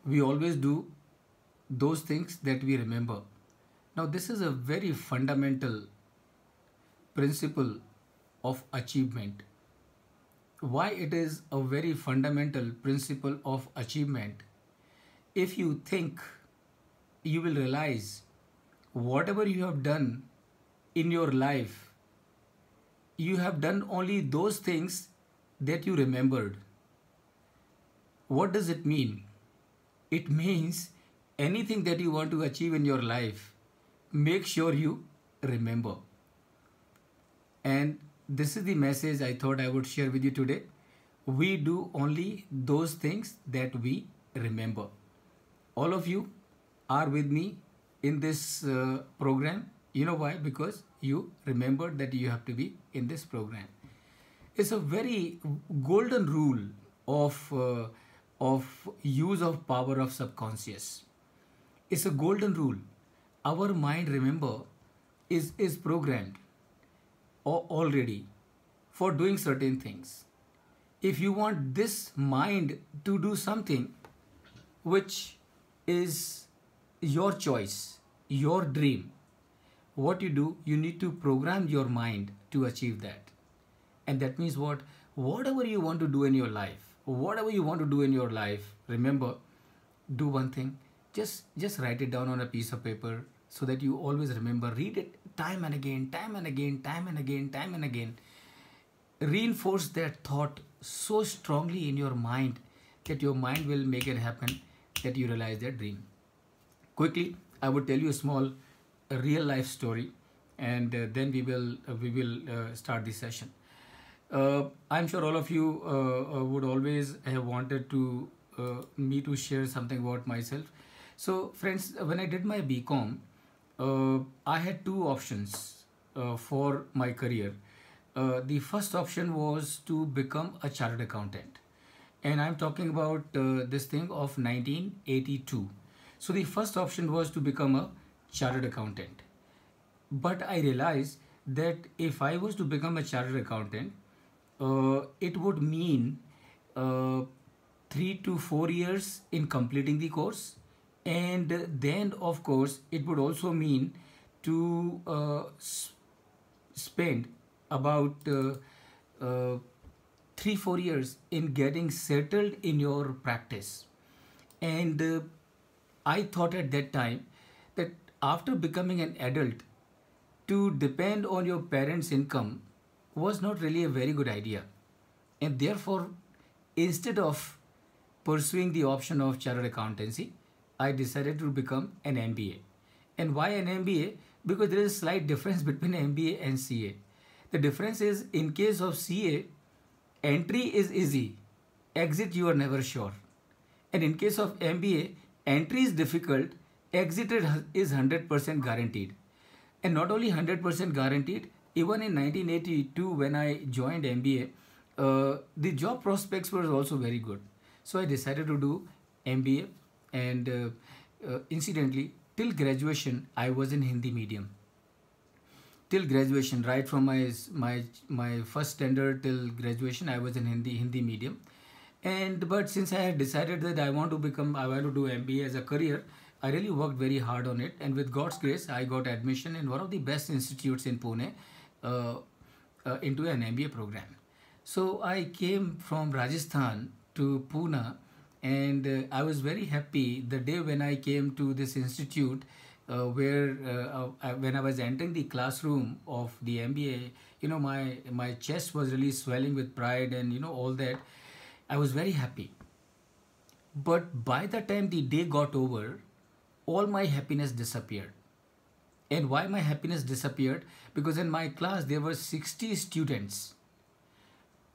We always do those things that we remember. Now, this is a very fundamental principle of achievement. Why it is a very fundamental principle of achievement? If you think, you will realize whatever you have done in your life, you have done only those things that you remembered. What does it mean? It means anything that you want to achieve in your life, make sure you remember. And this is the message I thought I would share with you today. We do only those things that we remember. All of you are with me in this program. You know why? Because you remembered that you have to be in this program. It's a very golden rule of use of power of subconscious. It's a golden rule. Our mind, remember, is programmed already for doing certain things. If you want this mind to do something which is your choice, your dream, what you do, you need to program your mind to achieve that. And that means what? Whatever you want to do in your life, whatever you want to do in your life, remember, do one thing. Just write it down on a piece of paper so that you always remember. Read it time and again, time and again, time and again, time and again. Reinforce that thought so strongly in your mind that your mind will make it happen, that you realize that dream. Quickly, I would tell you a small real life story, and then we will start the session. I'm sure all of you would always have wanted to me to share something about myself. So friends, when I did my BCom, I had two options for my career. The first option was to become a chartered accountant, and I'm talking about this thing of 1982. So the first option was to become a chartered accountant. But I realized that if I was to become a chartered accountant, it would mean 3 to 4 years in completing the course, and then of course it would also mean to spend about 3 4 years in getting settled in your practice. And I thought at that time that after becoming an adult, to depend on your parents' income was not really a very good idea. And therefore, instead of pursuing the option of chartered accountancy, I decided to become an MBA. And why an MBA? Because there is a slight difference between MBA and CA. The difference is, in case of CA, entry is easy, exit you are never sure. And in case of MBA, entry is difficult, exit is 100% guaranteed. And not only 100% guaranteed, even in 1982 when I joined MBA, the job prospects were also very good. So I decided to do MBA, and incidentally, till graduation I was in Hindi medium. Till graduation, right from my first standard till graduation, I was in Hindi medium. And but since I had decided that I want to do MBA as a career, I really worked very hard on it, and with God's grace, I got admission in one of the best institutes in Pune uh, into an MBA program. So I came from Rajasthan to Pune, and I was very happy the day when I came to this institute, where when I was entering the classroom of the MBA, my chest was really swelling with pride, and all that. I was very happy. But by the time the day got over, all my happiness disappeared. And why my happiness disappeared? Because in my class there were 60 students.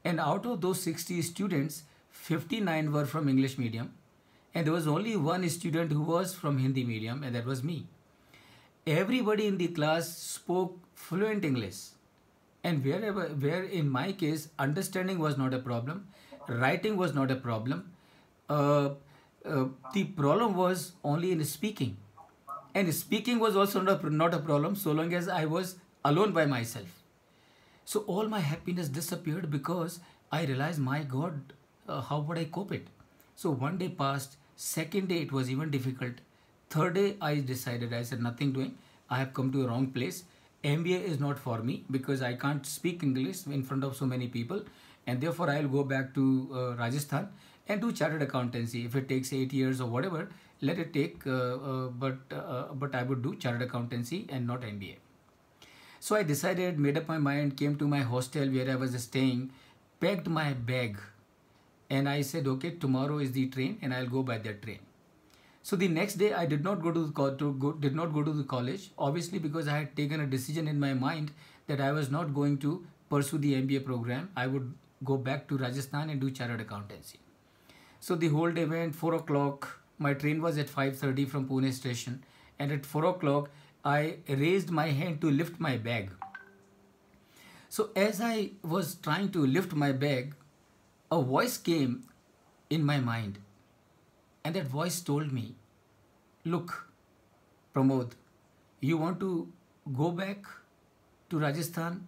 And out of those 60 students, 59 were from English medium. And there was only one student who was from Hindi medium, and that was me. Everybody in the class spoke fluent English. And where in my case, understanding was not a problem, writing was not a problem. Uh, the problem was only in speaking. And speaking was also not a problem so long as I was alone by myself. So all my happiness disappeared because I realized, my God, how would I cope it? So one day passed, Second day, it was even difficult. Third day, I decided, I said, nothing doing. I have come to a wrong place. MBA is not for me because I can't speak English in front of so many people. And therefore, I'll go back to Rajasthan and do chartered accountancy. If it takes 8 years or whatever, let it take. But I would do chartered accountancy and not MBA. So I decided, made up my mind, came to my hostel where I was staying, packed my bag, and I said, okay, tomorrow is the train and I'll go by that train. So the next day I did not go to did not go to the college, obviously because I had taken a decision in my mind that I was not going to pursue the MBA program. I would go back to Rajasthan and do chartered accountancy. So the whole day went 4 o'clock. My train was at 5:30 from Pune station, and at 4 o'clock I raised my hand to lift my bag. So as I was trying to lift my bag, a voice came in my mind, and that voice told me, look, Pramod, you want to go back to Rajasthan?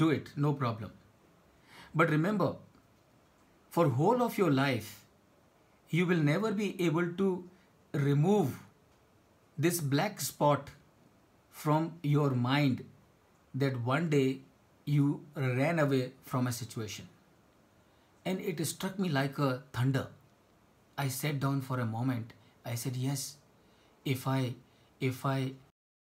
Do it, no problem. But remember, for whole of your life, you will never be able to remove this black spot from your mind that one day you ran away from a situation. And it struck me like a thunder. I sat down for a moment. I said, yes, if I